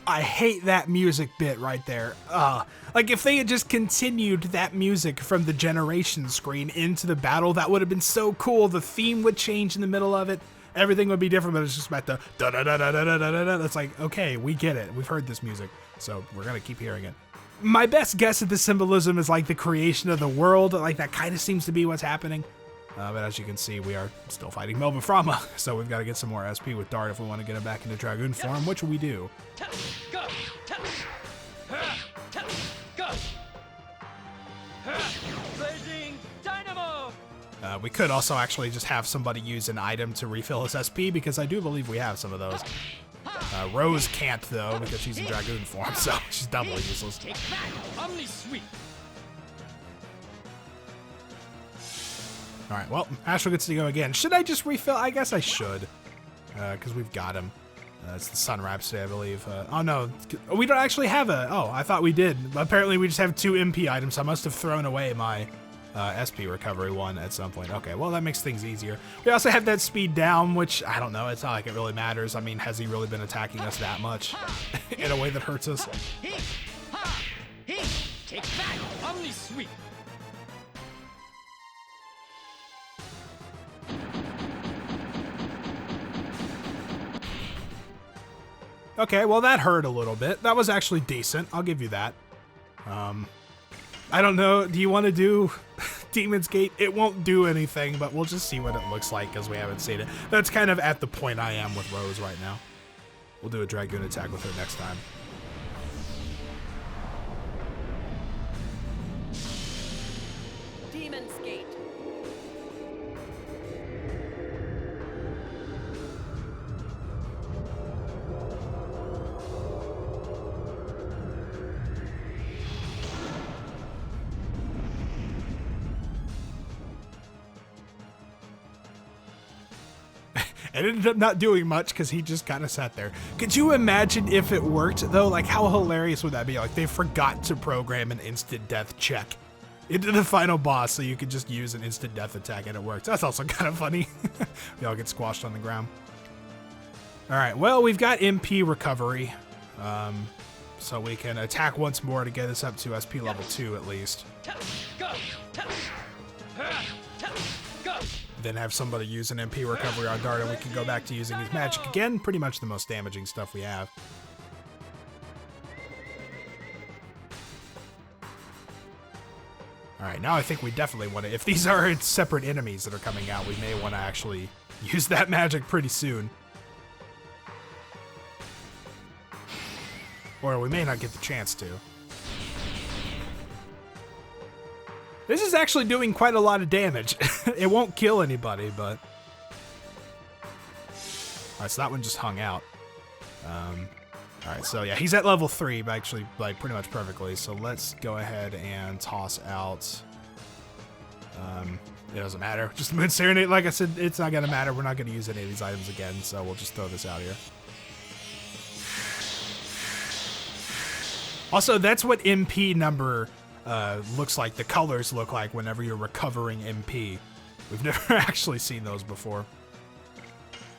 I hate that music bit right there. Like if they had just continued that music from the generation screen into the battle, that would have been so cool. The theme would change in the middle of it. Everything would be different, but it's just about the da-da-da-da-da-da-da-da. It's like, okay, we get it. We've heard this music, so we're gonna keep hearing it. My best guess at the symbolism is like the creation of the world. Like that kind of seems to be what's happening. But as you can see, we are still fighting Melba Frama, so we've got to get some more SP with Dart if we want to get him back into Dragoon form, which we do. We could also actually just have somebody use an item to refill his SP, because I do believe we have some of those. Rose can't, though, because she's in Dragoon form, so she's doubly useless. Alright, well, Astral gets to go again. Should I just refill? I guess I should, because we've got him. It's the Sun Rhapsody, I believe. Oh, no, we don't actually have a... Oh, I thought we did. Apparently, we just have 2 MP items. I must have thrown away my SP recovery one at some point. Okay, well, that makes things easier. We also have that speed down, which, I don't know, it's not like it really matters. I mean, has he really been attacking us that much in a way that hurts us? Take back, Omni Sweep. Okay, well, that hurt a little bit. That was actually decent. I'll give you that. I don't know. Do you want to do Demon's Gate? It won't do anything, but we'll just see what it looks like because we haven't seen it. That's kind of at the point I am with Rose right now. We'll do a Dragoon attack with her next time. Demon's Gate. It ended up not doing much because he just kind of sat there. Could you imagine if it worked, though? Like, how hilarious would that be? Like, they forgot to program an instant death check into the final boss so you could just use an instant death attack and it works. That's also kind of funny. We all get squashed on the ground. All right, well, we've got MP recovery. So we can attack once more to get us up to SP level 2 at least. Then have somebody use an MP recovery on Dart and we can go back to using his magic again. Pretty much the most damaging stuff we have. Alright, now I think we definitely want to... If these are separate enemies that are coming out, we may want to actually use that magic pretty soon. Or we may not get the chance to. This is actually doing quite a lot of damage. It won't kill anybody, but... Alright, so that one just hung out. Alright, so yeah, he's at level 3, but actually, like, pretty much perfectly. So let's go ahead and toss out... it doesn't matter. Just Moon Serenade, like I said, it's not gonna matter. We're not gonna use any of these items again, so we'll just throw this out here. Also, that's what MP number... looks like, the colors look like whenever you're recovering MP. We've never actually seen those before.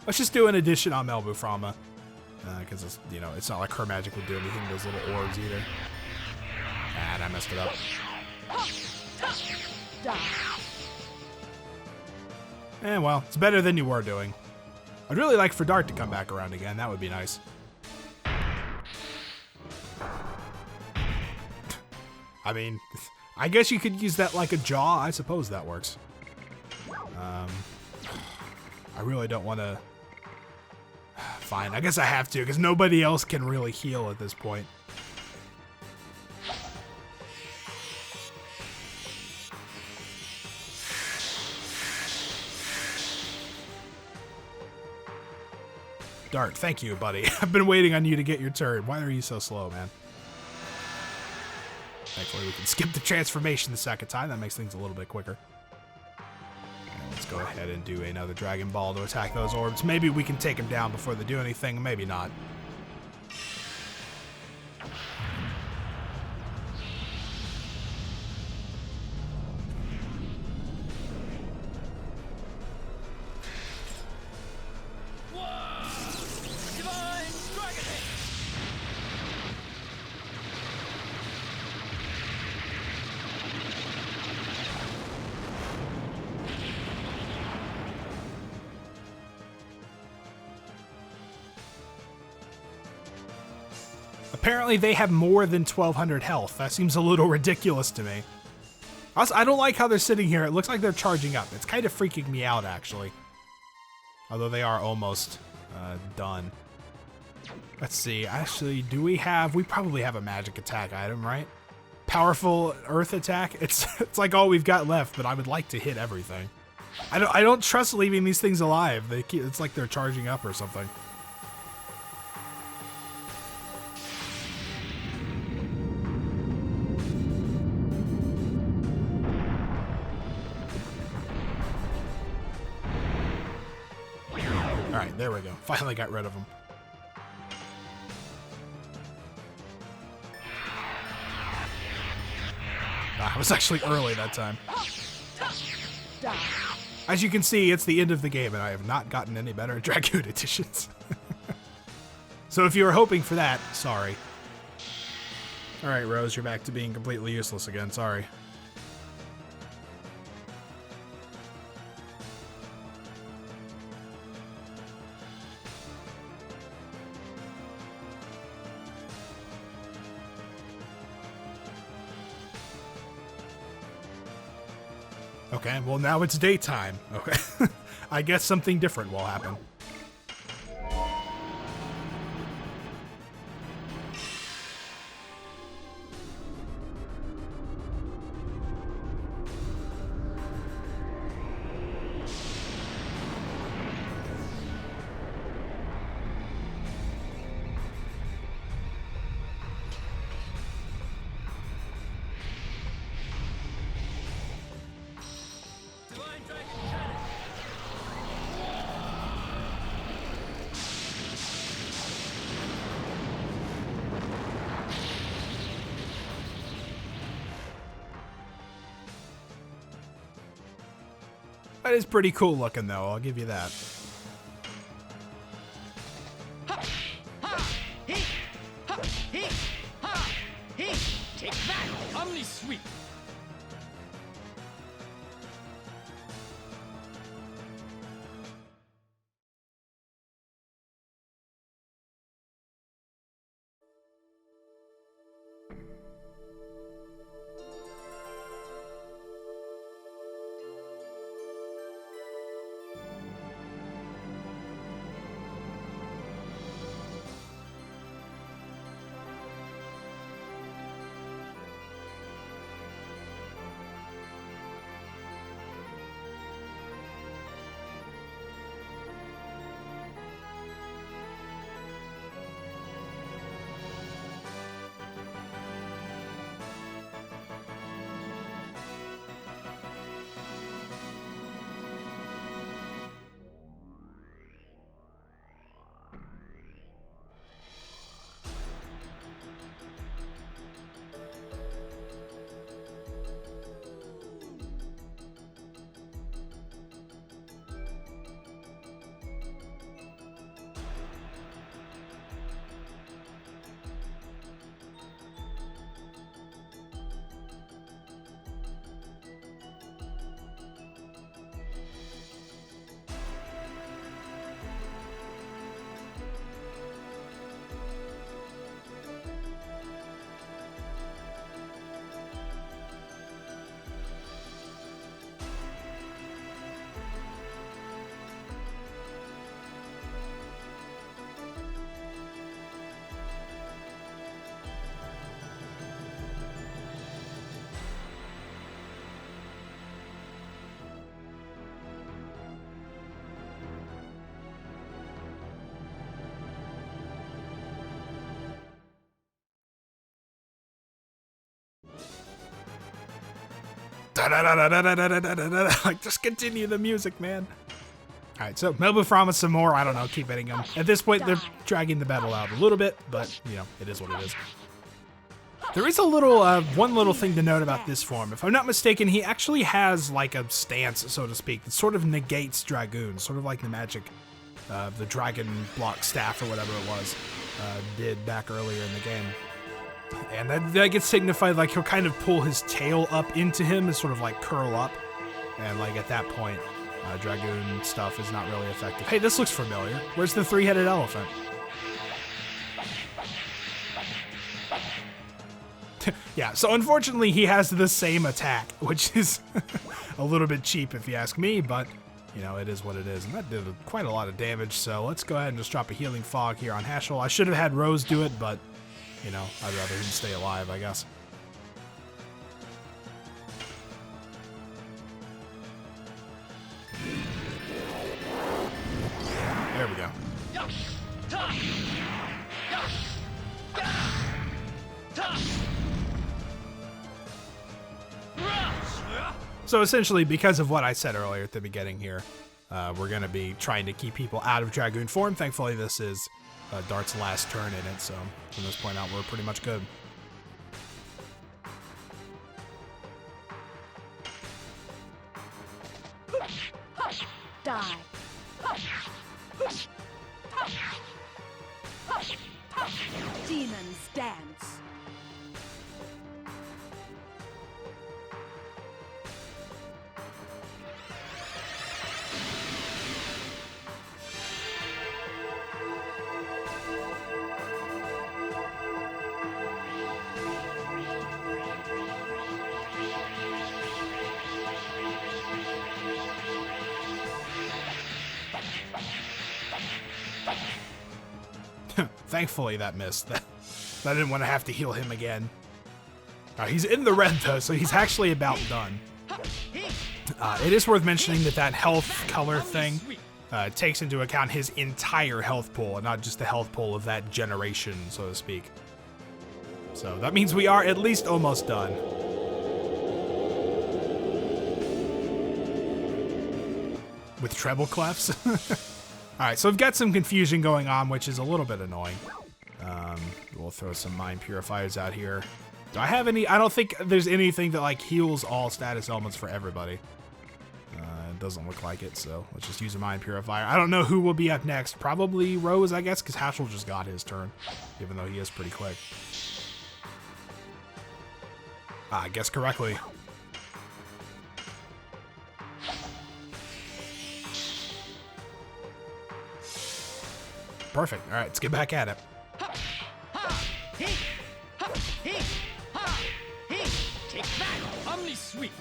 Let's just do an addition on Melbu Frama. Because it's, you know, it's not like her magic would do anything to those little orbs either. And I messed it up. Eh, well, it's better than you were doing. I'd really like for Dart to come back around again. That would be nice. I mean, I guess you could use that like a jaw. I suppose that works. I really don't want to... Fine, I guess I have to, because nobody else can really heal at this point. Dart, thank you, buddy. I've been waiting on you to get your turn. Why are you so slow, man? Thankfully, we can skip the transformation the second time. That makes things a little bit quicker. And let's go ahead and do another Dragon Ball to attack those orbs. Maybe we can take them down before they do anything. Maybe not. Apparently they have more than 1200 health. That seems a little ridiculous to me. Also, I don't like how they're sitting here. It looks like they're charging up. It's kind of freaking me out, actually. Although they are almost done. Let's see. Actually, do we have... We probably have a magic attack item, right? Powerful earth attack. It's like all we've got left, but I would like to hit everything. I don't trust leaving these things alive. It's like they're charging up or something. All right, there we go. Finally got rid of them. I was actually early that time. As you can see, it's the end of the game, and I have not gotten any better Dragoon editions. So if you were hoping for that, sorry. Alright, Rose, you're back to being completely useless again, sorry. Okay, well now it's daytime. Okay. I guess something different will happen. That is pretty cool looking, though. I'll give you that. Take that, Omni Sweep. Like, just continue the music, man. Alright, so Melba promised some more. I don't know, keep hitting them. At this point, they're dragging the battle out a little bit, but, you know, it is what it is. There is a little, one little thing to note about this form. If I'm not mistaken, he actually has, like, a stance, so to speak, that sort of negates Dragoon, sort of like the magic, the Dragon Block Staff, or whatever it was, did back earlier in the game. And that gets signified, like, he'll kind of pull his tail up into him and sort of, like, curl up. And, like, at that point, Dragoon stuff is not really effective. Hey, this looks familiar. Where's the three-headed elephant? Yeah, so unfortunately he has the same attack, which is a little bit cheap if you ask me, but, you know, it is what it is. And that did quite a lot of damage, so let's go ahead and just drop a healing fog here on Heschel. I should have had Rose do it, but, you know, I'd rather him stay alive, I guess. There we go. So essentially, because of what I said earlier at the beginning here, we're going to be trying to keep people out of Dragoon form. Thankfully, this is Dart's last turn in it, so from this point out, we're pretty much good. Die. Demons dance. Thankfully that missed. I didn't want to have to heal him again. He's in the red though, so he's actually about done. It is worth mentioning that that health color thing takes into account his entire health pool, and not just the health pool of that generation, so to speak. So that means we are at least almost done. With treble clefs? Alright, so we've got some confusion going on, which is a little bit annoying. We'll throw some mind purifiers out here. Do I have any? I don't think there's anything that like heals all status elements for everybody. It doesn't look like it, so let's just use a mind purifier. I don't know who will be up next. Probably Rose, I guess, because Heschel just got his turn, even though he is pretty quick. I guess correctly. Perfect. All right, let's get back at it. Take that, Omni Sweep.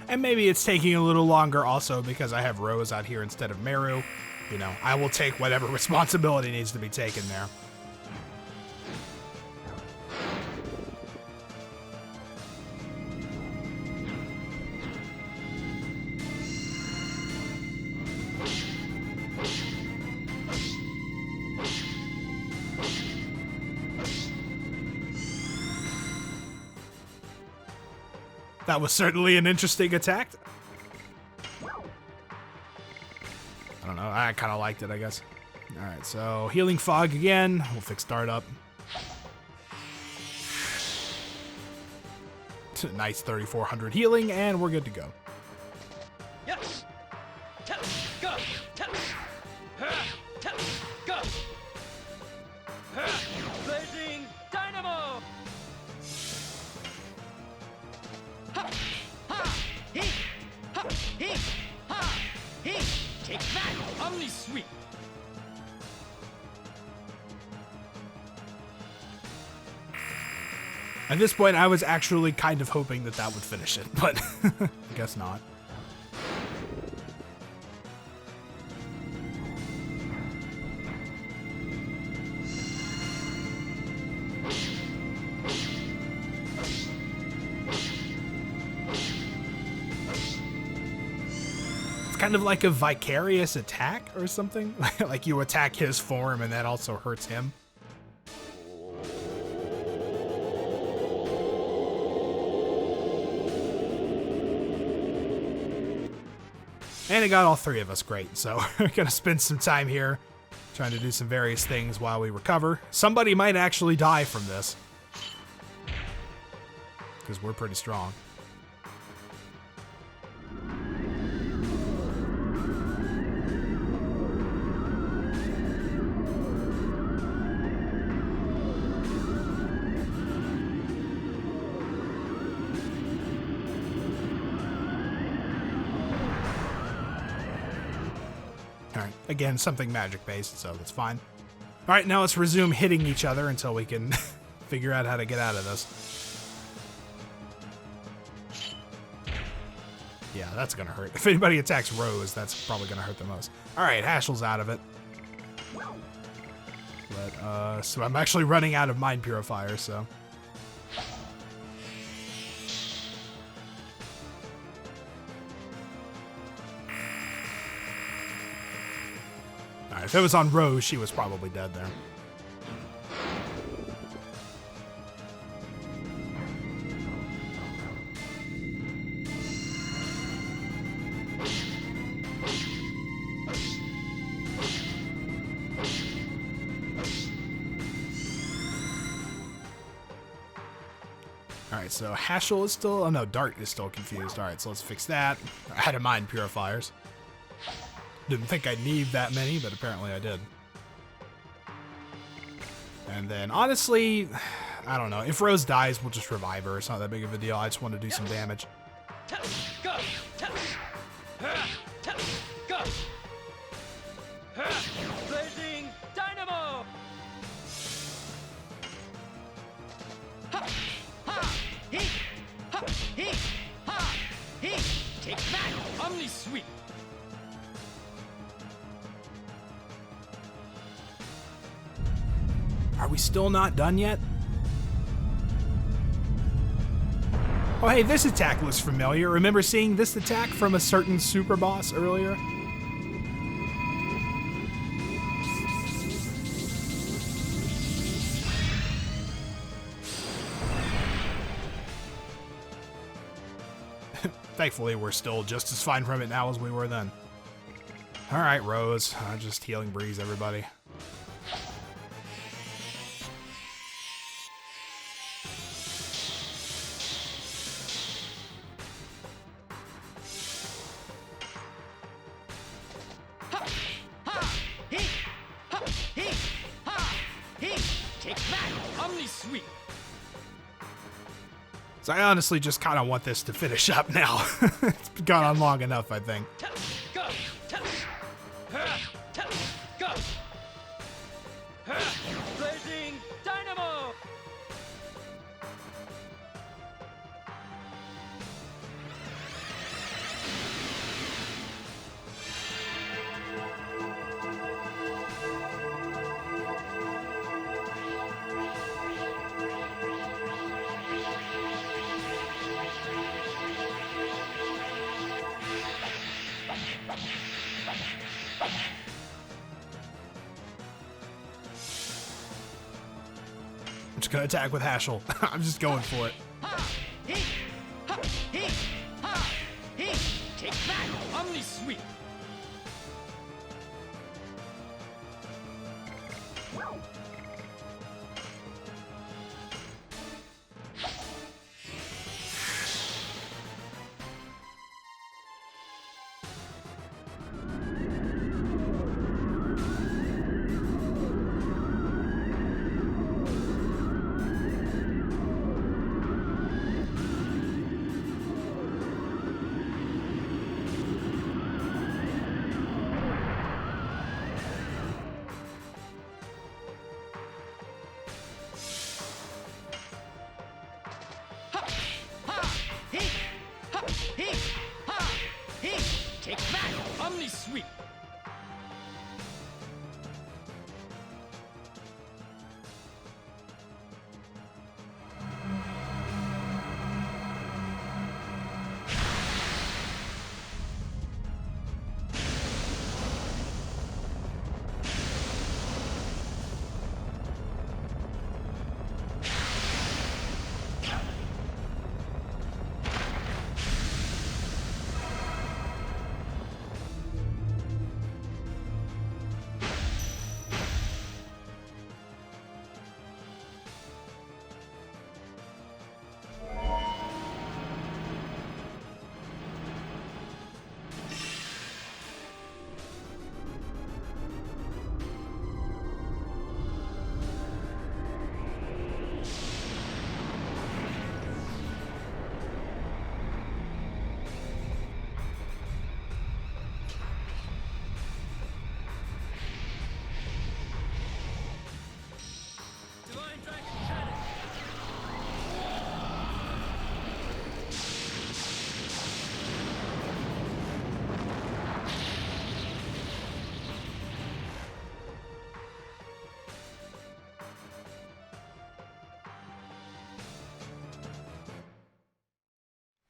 And maybe it's taking a little longer also because I have Rose out here instead of Meru. You know, I will take whatever responsibility needs to be taken there. That was certainly an interesting attack. I don't know, I kind of liked it, I guess. Alright, so healing fog again. We'll fix Dart up. Nice 3,400 healing, and we're good to go. Yes. Go. Go. Blazing Dynamo. Take that, Omni Sweep. At this point, I was actually kind of hoping that that would finish it, but I guess not. Kind of like a vicarious attack or something. Like you attack his form and that also hurts him. And it got all three of us great, so we're gonna spend some time here trying to do some various things while we recover. Somebody might actually die from this, because we're pretty strong. Again, something magic-based, so that's fine. Alright, now let's resume hitting each other until we can figure out how to get out of this. Yeah, that's gonna hurt. If anybody attacks Rose, that's probably gonna hurt the most. Alright, Hashel's out of it. But, so I'm actually running out of Mind Purifier, so... Alright, if it was on Rose, she was probably dead there. Alright, so Hashel is still... Oh no, Dart is still confused. Alright, so let's fix that. I had a Mind Purifiers. Didn't think I'd need that many, but apparently I did. And then, honestly, I don't know. If Rose dies, we'll just revive her. It's not that big of a deal. I just want to do some damage. Go! Go! Blazing Dynamo! Take that! Omni Sweep! Are we still not done yet? Oh hey, this attack looks familiar. Remember seeing this attack from a certain super boss earlier? Thankfully, we're still just as fine from it now as we were then. Alright, Rose. Just healing breeze, everybody. Take that! Omni Sweep! So I honestly just kind of want this to finish up now. It's gone on long enough, I think. Go! Go! Blazing Dynamo! I'm just gonna attack with Hashel. I'm just going for it. Take that! Omni Sweep! Take that! Omni Sweep!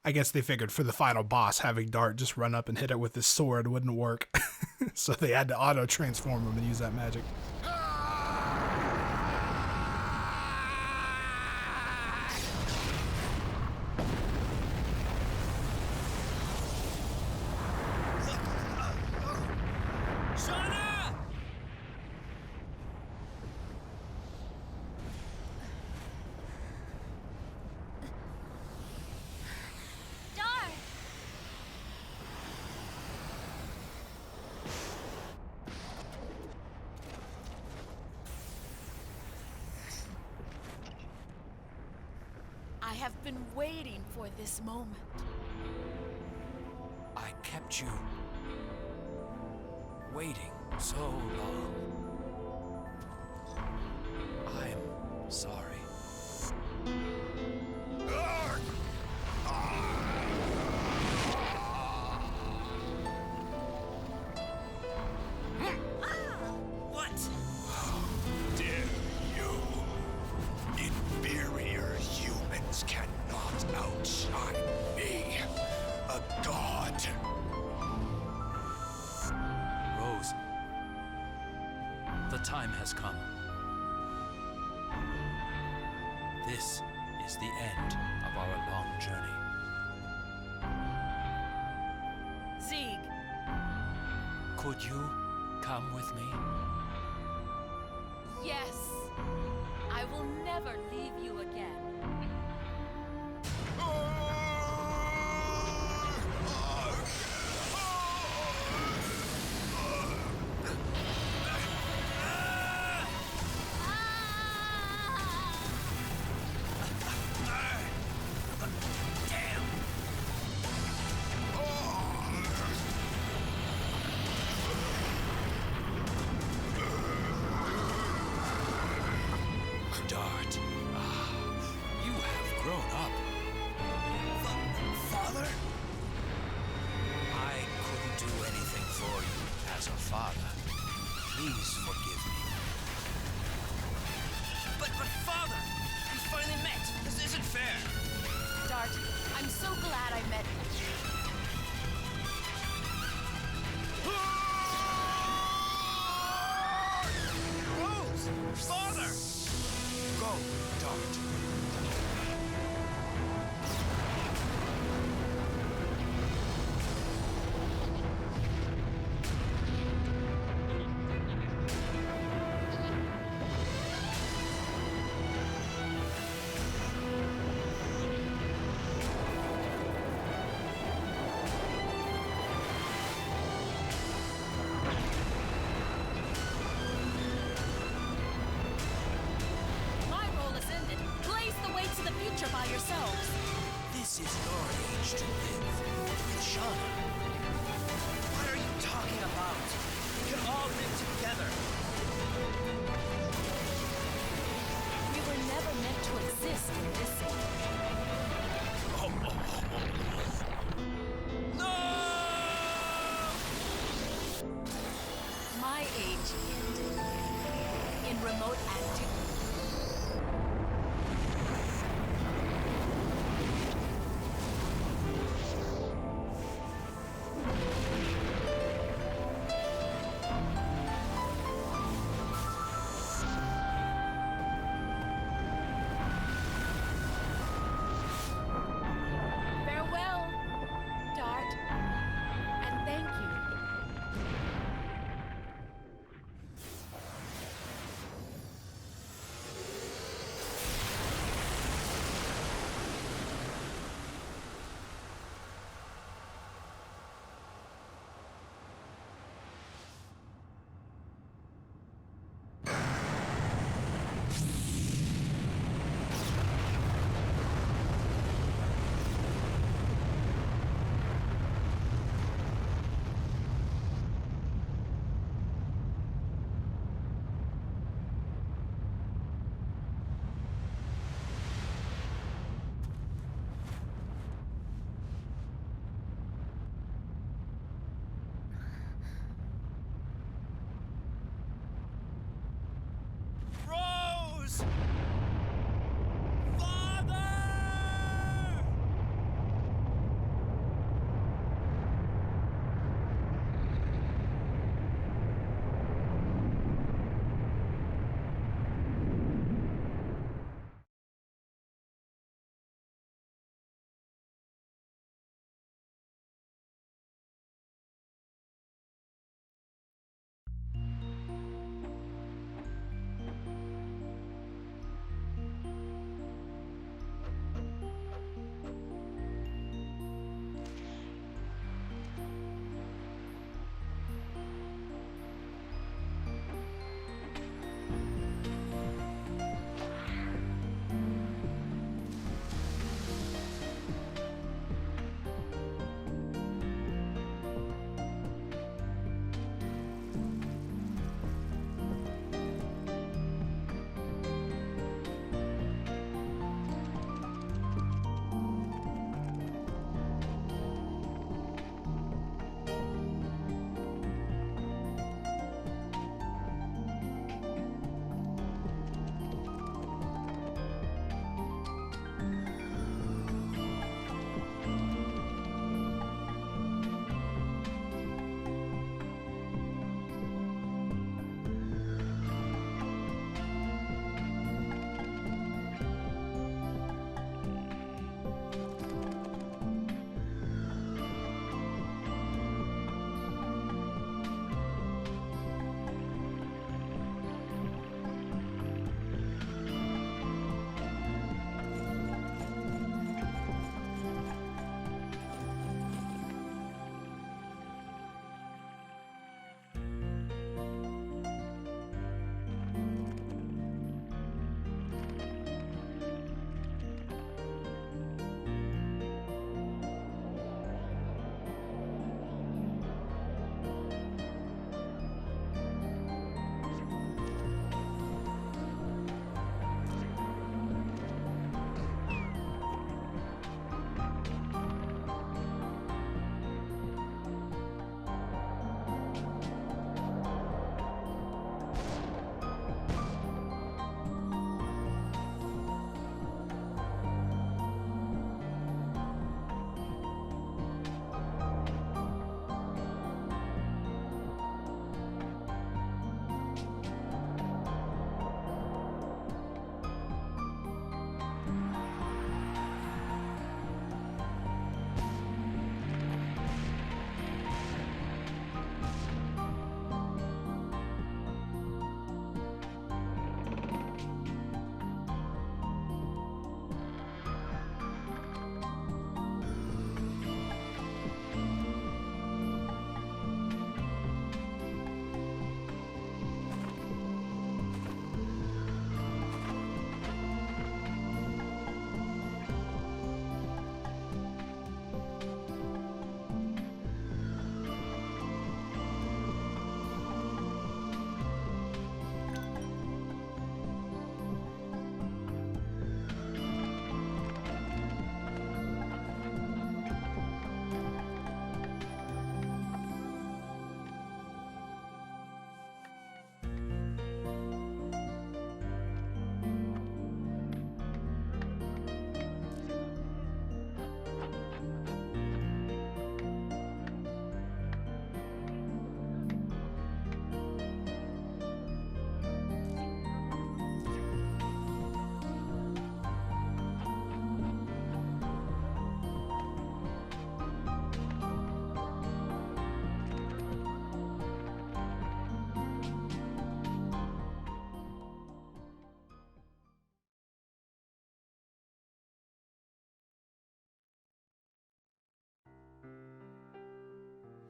I guess they figured for the final boss, having Dart just run up and hit it with his sword wouldn't work. So they had to auto-transform him and use that magic. I have been waiting for this moment. I kept you waiting so long. I'm sorry. What? Dare you? Inferior humans cannot outshine me, a god. Rose, the time has come. This is the end of our long journey. Zeke, Could you come with me? yes. I will never leave you again. Dart, you have grown up. Father? I couldn't do anything for you as a father. Please forgive me. But father, we finally met. This isn't fair. Dart, I'm so glad I met you. Rose! Father! Go, Dart. My role has ended. Blaze the way to the future by yourselves. This is your age to live. With Shauna. What are you talking about? We can all live together. We were never meant to exist in this age. No! My age ended in remote antiquity.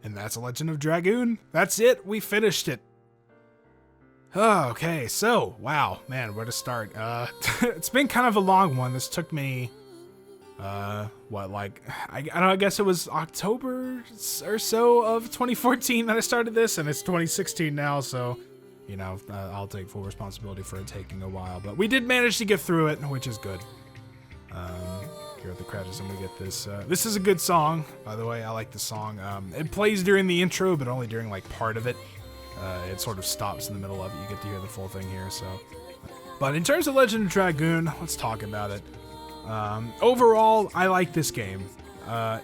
And that's Legend of Dragoon. That's it. We finished it. Oh, okay, so, wow, man, where to start? It's been kind of a long one. This took me, I guess it was October or so of 2014 that I started this, and it's 2016 now, so, you know, I'll take full responsibility for it taking a while. But we did manage to get through it, which is good. Here are the credits, and we get this. This is a good song, by the way. I like the song. It plays during the intro, but only during, like, part of it. It sort of stops in the middle of it. You get to hear the full thing here, so. But in terms of Legend of Dragoon, let's talk about it. Overall, I like this game.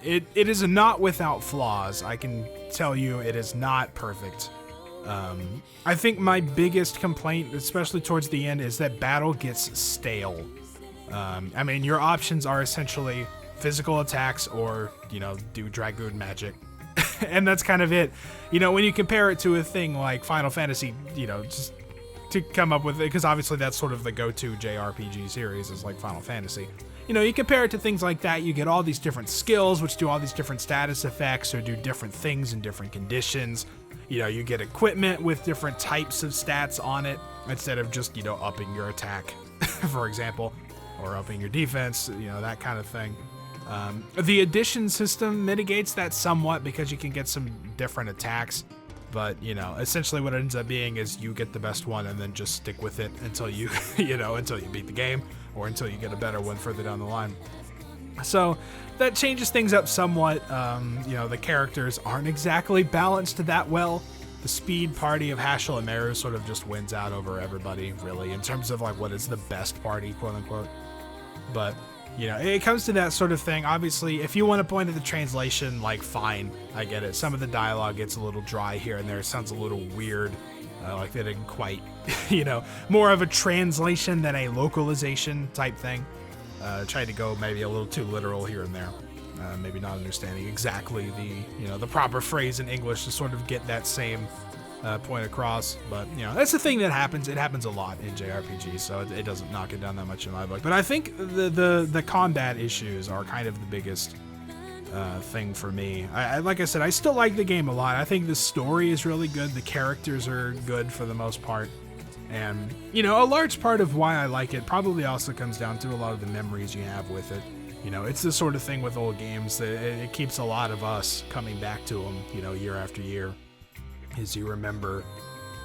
It is not without flaws. I can tell you it is not perfect. I think my biggest complaint, especially towards the end, is that battle gets stale. I mean, your options are essentially physical attacks or, you know, do Dragoon magic. And that's kind of it. You know, when you compare it to a thing like Final Fantasy, you know, just to come up with it, because obviously that's sort of the go-to JRPG series is like Final Fantasy. You know, you compare it to things like that, you get all these different skills, which do all these different status effects or do different things in different conditions. You know, you get equipment with different types of stats on it, instead of just, you know, upping your attack, for example, or upping your defense, you know, that kind of thing. The addition system mitigates that somewhat because you can get some different attacks, but, you know, essentially what it ends up being is you get the best one and then just stick with it until you, you know, until you beat the game or until you get a better one further down the line. So that changes things up somewhat. You know, the characters aren't exactly balanced that well. The speed party of Haschel and Meru sort of just wins out over everybody, really, in terms of like what is the best party, quote unquote. But, you know, it comes to that sort of thing. Obviously, if you want to point at the translation, like, fine, I get it. Some of the dialogue gets a little dry here and there. It sounds a little weird, like they didn't quite, you know, more of a translation than a localization type thing. Tried to go maybe a little too literal here and there. Maybe not understanding exactly the, you know, the proper phrase in English to sort of get that same point across. But, you know, that's the thing that happens. It happens a lot in JRPGs, so it doesn't knock it down that much in my book. But I think the combat issues are kind of the biggest thing for me. Like I said, I still like the game a lot. I think the story is really good. The characters are good for the most part. And, you know, a large part of why I like it probably also comes down to a lot of the memories you have with it. You know, it's the sort of thing with old games that it keeps a lot of us coming back to them, you know, year after year, as you remember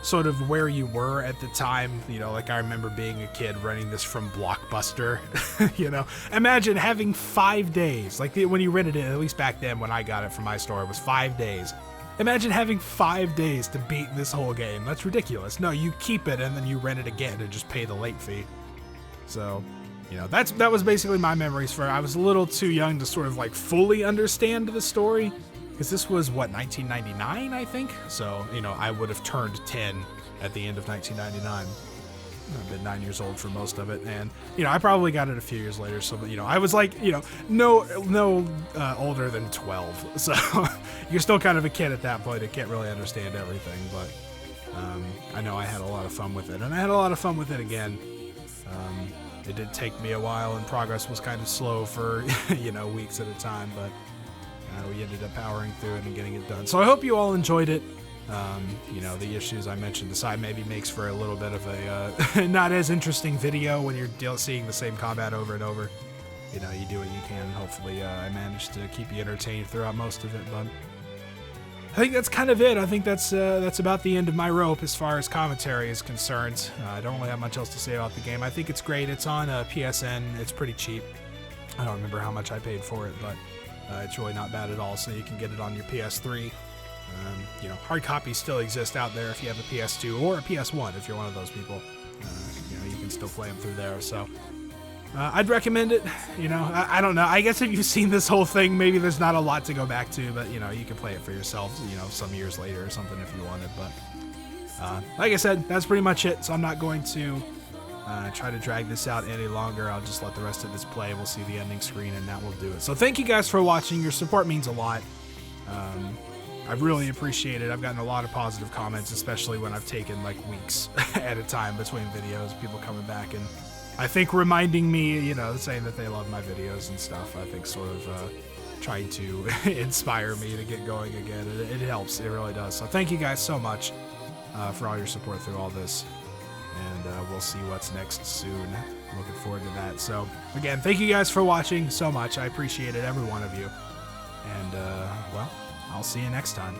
sort of where you were at the time. You know, like I remember being a kid renting this from Blockbuster. You know, imagine having 5 days, like when you rented it, at least back then when I got it from my store, it was 5 days. Imagine having 5 days to beat this whole game. That's ridiculous. No, you keep it and then you rent it again and just pay the late fee. So, you know, that was basically my memories for it. I was a little too young to sort of like fully understand the story, because this was, what, 1999, I think? So, you know, I would have turned 10 at the end of 1999. I've been 9 years old for most of it, and, you know, I probably got it a few years later, so, you know, I was like, you know, no older than 12, so you're still kind of a kid at that point. I can't really understand everything, but I know I had a lot of fun with it, and I had a lot of fun with it again. It did take me a while, and progress was kind of slow for, you know, weeks at a time, but we ended up powering through it and getting it done. So I hope you all enjoyed it. You know, the issues I mentioned aside, maybe makes for a little bit of a not as interesting video when you're seeing the same combat over and over. You know, you do what you can, and hopefully I managed to keep you entertained throughout most of it, but I think that's kind of it. I think that's about the end of my rope as far as commentary is concerned. I don't really have much else to say about the game. I think it's great. It's on PSN. It's pretty cheap. I don't remember how much I paid for it, but it's really not bad at all, so you can get it on your PS3. You know, hard copies still exist out there if you have a PS2 or a PS1 if you're one of those people. You know, you can still play them through there, so I'd recommend it. You know, I don't know. I guess if you've seen this whole thing, maybe there's not a lot to go back to, but, you know, you can play it for yourself, you know, some years later or something if you wanted. But like I said, that's pretty much it, so I'm not going to try to drag this out any longer. I'll just let the rest of this play. We'll see the ending screen, and that will do it. So thank you guys for watching. Your support means a lot. I really appreciate it. I've gotten a lot of positive comments, especially when I've taken like weeks at a time between videos, people coming back and I think reminding me, you know, saying that they love my videos and stuff. I think sort of trying to inspire me to get going again. It helps. It really does. So thank you guys so much for all your support through all this. And we'll see what's next soon. Looking forward to that. So again, thank you guys for watching so much. I appreciate it, every one of you. And well, I'll see you next time.